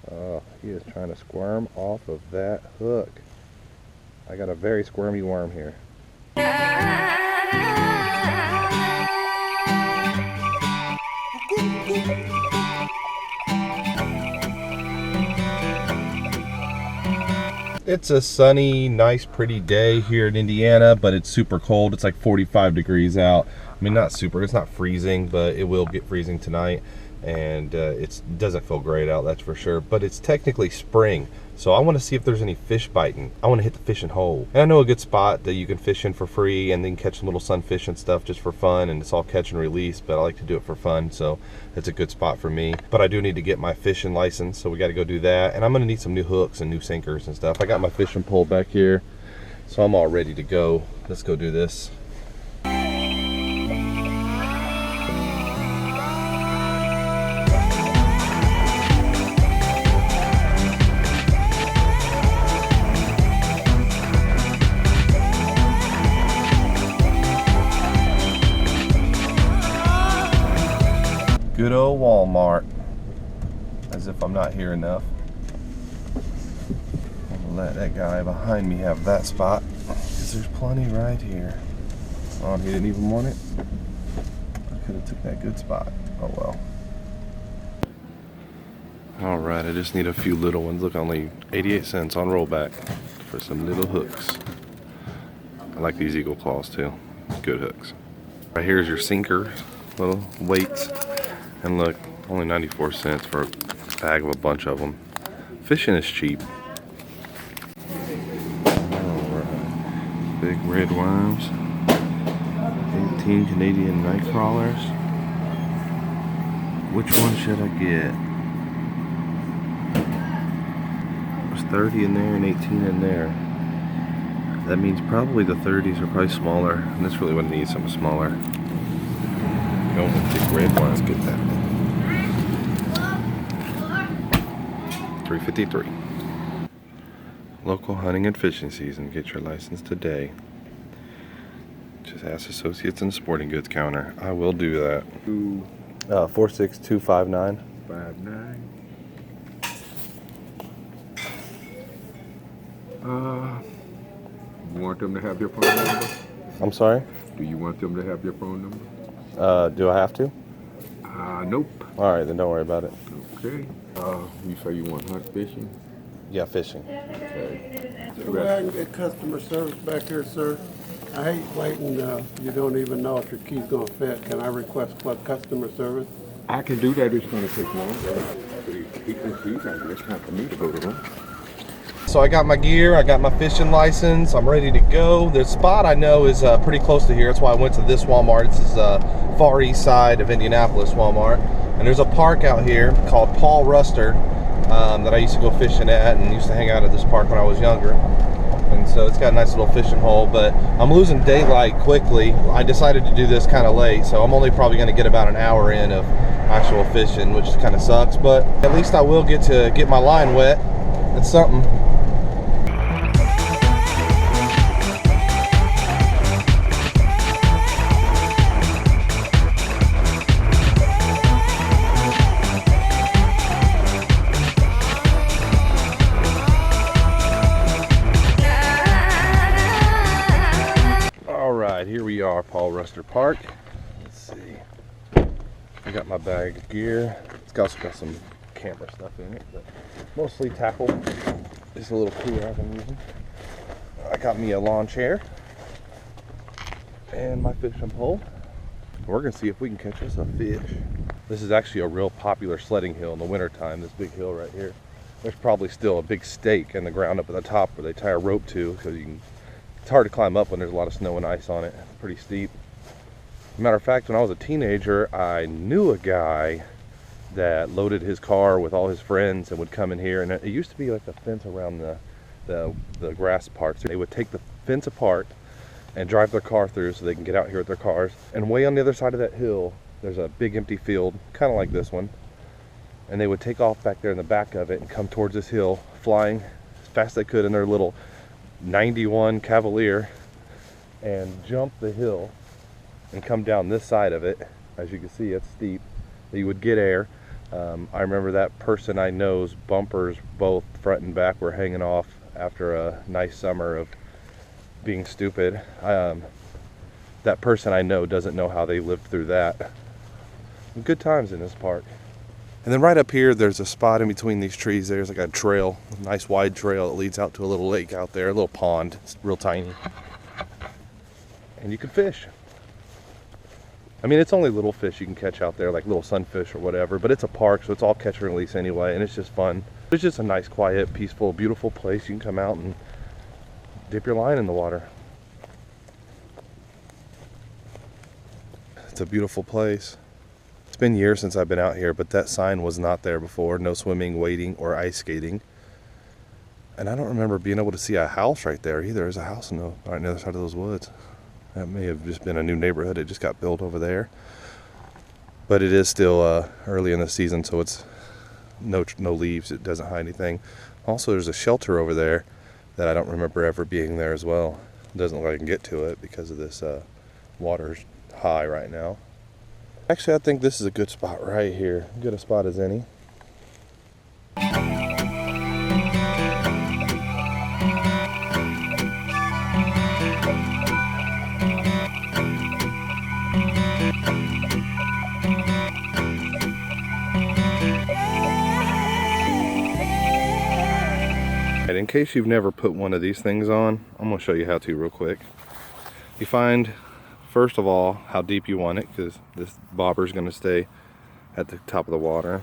Oh, he is trying to squirm off of that hook. I got a very squirmy worm here. It's a sunny, nice, pretty day here in Indiana, but it's super cold. It's like 45 degrees out. I mean, not super, it's not freezing, but it will get freezing tonight. And it doesn't feel great out, that's for sure. But it's technically spring, so I want to see if there's any fish biting. I want to hit the fishing hole. And I know a good spot that you can fish in for free and then catch some little sunfish and stuff just for fun, and it's all catch and release, but I like to do it for fun, so it's a good spot for me. But I do need to get my fishing license, so we got to go do that. And I'm going to need some new hooks and new sinkers and stuff. I got my fishing pole back here, so I'm all ready to go. Let's go do this. Good old Walmart. As if I'm not here enough. I'm gonna let that guy behind me have that spot, because there's plenty right here. Oh, he didn't even want it? I could have took that good spot. Oh well. Alright, I just need a few little ones. Look, only 88 cents on rollback for some little hooks. I like these Eagle Claws too. Good hooks. Right here's your sinker, little weights. And look, only 94 cents for a bag of a bunch of them. Fishing is cheap. Alright. Big red worms. 18 Canadian night crawlers. Which one should I get? There's 30 in there and 18 in there. That means probably the 30s are probably smaller. And this really would need something smaller. Going with big red ones, get that. 353. Local hunting and fishing season. Get your license today. Just ask associates in the sporting goods counter. I will do that. 46259. 59. You want them to have your phone number? I'm sorry? Do you want them to have your phone number? Do I have to? Nope. Alright, then don't worry about it. Okay. You say you want hunt fishing? Yeah, fishing. Okay. Go ahead and get customer service back here, sir. I hate waiting, you don't even know if your key's gonna fit. Can I request customer service? I can do that. It's going to take longer. It's time for me to go to them. So I got my gear, I got my fishing license, I'm ready to go. The spot I know is pretty close to here. That's why I went to this Walmart. This is far east side of Indianapolis Walmart. And there's a park out here called Paul Ruster that I used to go fishing at and used to hang out at this park when I was younger. And so it's got a nice little fishing hole, but I'm losing daylight quickly. I decided to do this kind of late, so I'm only probably going to get about an hour in of actual fishing, which kind of sucks, but at least I will get to get my line wet. It's something. Here we are, Paul Ruster Park. Let's see. I got my bag of gear. It's also got some camera stuff in it, but mostly tackle. Just a little cooler I've been using. I got me a lawn chair and my fishing pole. We're gonna see if we can catch us a fish. This is actually a real popular sledding hill in the wintertime, this big hill right here. There's probably still a big stake in the ground up at the top where they tie a rope to, because it's hard to climb up when there's a lot of snow and ice on it. It's pretty steep. Matter of fact, when I was a teenager, I knew a guy that loaded his car with all his friends and would come in here, and it used to be like a fence around the grass parts. They would take the fence apart and drive their car through so they can get out here with their cars. And way on the other side of that hill, there's a big empty field, kind of like this one. And they would take off back there in the back of it and come towards this hill, flying as fast as they could in their little 91 Cavalier, and jump the hill and come down this side of it. As you can see, it's steep. You would get air, I remember that person I know's bumpers, both front and back, were hanging off after a nice summer of being stupid. That person I know doesn't know how they lived through that. Good times in this park. And then right up here, there's a spot in between these trees. There's like a trail, a nice wide trail that leads out to a little lake out there, a little pond. It's real tiny. And you can fish. I mean, it's only little fish you can catch out there, like little sunfish or whatever, but it's a park, so it's all catch and release anyway, and it's just fun. It's just a nice, quiet, peaceful, beautiful place. You can come out and dip your line in the water. It's a beautiful place. It's been years since I've been out here, but that sign was not there before. No swimming, wading, or ice skating. And I don't remember being able to see a house right there either. There's a house right on the other side of those woods. That may have just been a new neighborhood. It just got built over there. But it is still early in the season, so it's no leaves. It doesn't hide anything. Also, there's a shelter over there that I don't remember ever being there as well. It doesn't look like I can get to it because of this water's high right now. Actually, I think this is a good spot right here. Good a spot as any. And in case you've never put one of these things on, I'm going to show you how to real quick. You find, first of all, how deep you want it, because this bobber is going to stay at the top of the water.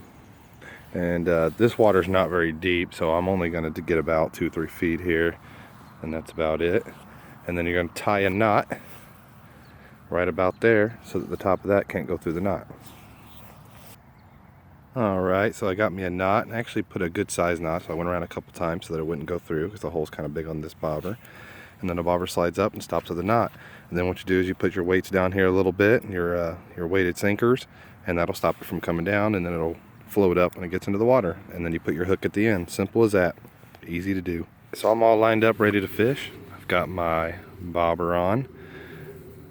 And this water is not very deep, so I'm only going to get about 2-3 feet here, and that's about it. And then you're going to tie a knot right about there so that the top of that can't go through the knot. Alright, so I got me a knot, and I actually put a good size knot, so I went around a couple times so that it wouldn't go through, because the hole's kind of big on this bobber. And then the bobber slides up and stops at the knot. And then what you do is you put your weights down here a little bit, your weighted sinkers, and that'll stop it from coming down, and then it'll float up when it gets into the water. And then you put your hook at the end. Simple as that. Easy to do. So I'm all lined up, ready to fish. I've got my bobber on,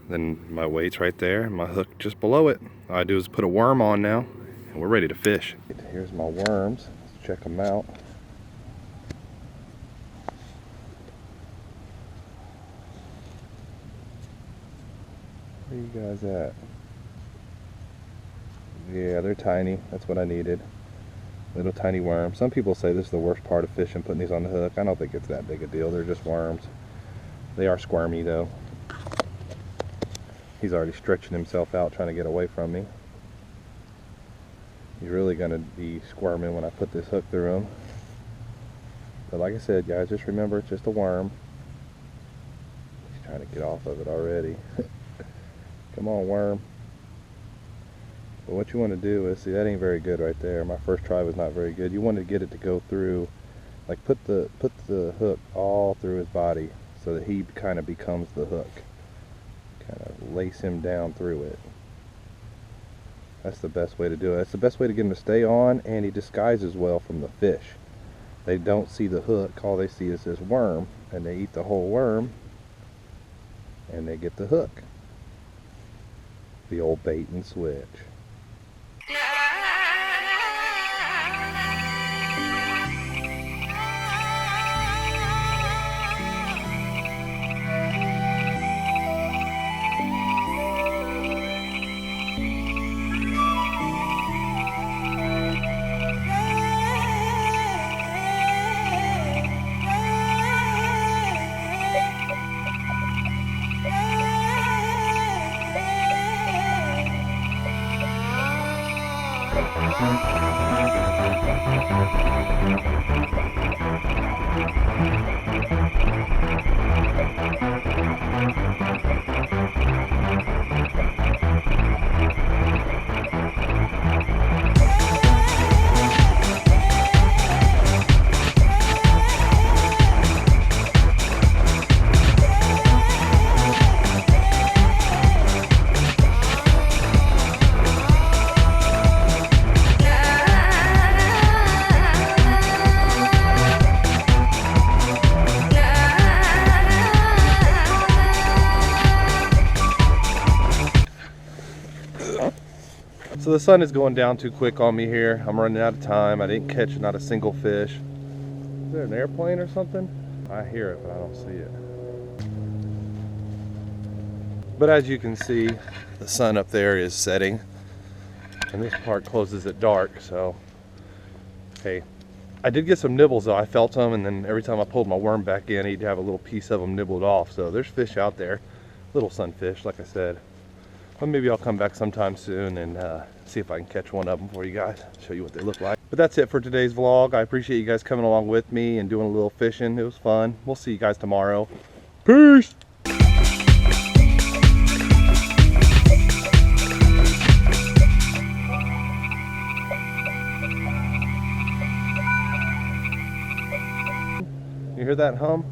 then my weights right there, and my hook just below it. All I do is put a worm on now, and we're ready to fish. Here's my worms. Let's check them out. Where you guys at? Yeah, they're tiny. That's what I needed. Little tiny worms. Some people say this is the worst part of fishing, putting these on the hook. I don't think it's that big a deal. They're just worms. They are squirmy though. He's already stretching himself out trying to get away from me. He's really going to be squirming when I put this hook through him. But like I said, guys, just remember it's just a worm. He's trying to get off of it already. Come on, worm. But what you want to do is, see, that ain't very good right there. My first try was not very good. You want to get it to go through, like put the hook all through his body so that he kind of becomes the hook. Kind of lace him down through it. That's the best way to do it. That's the best way to get him to stay on, and he disguises well from the fish. They don't see the hook. All they see is this worm, and they eat the whole worm, and they get the hook. The old bait and switch. the sun is going down too quick on me here. I'm running out of time. I didn't catch not a single fish. Is there an airplane or something? I hear it, but I don't see it. But as you can see, the sun up there is setting. And this part closes at dark, so hey. I did get some nibbles though. I felt them, and then every time I pulled my worm back in, he'd have a little piece of them nibbled off. So there's fish out there. Little sunfish, like I said. But maybe I'll come back sometime soon and see if I can catch one of them for you guys, show you what they look like. But that's it for today's vlog. I appreciate you guys coming along with me and doing a little fishing. It was fun. We'll see you guys tomorrow. Peace! You hear that hum?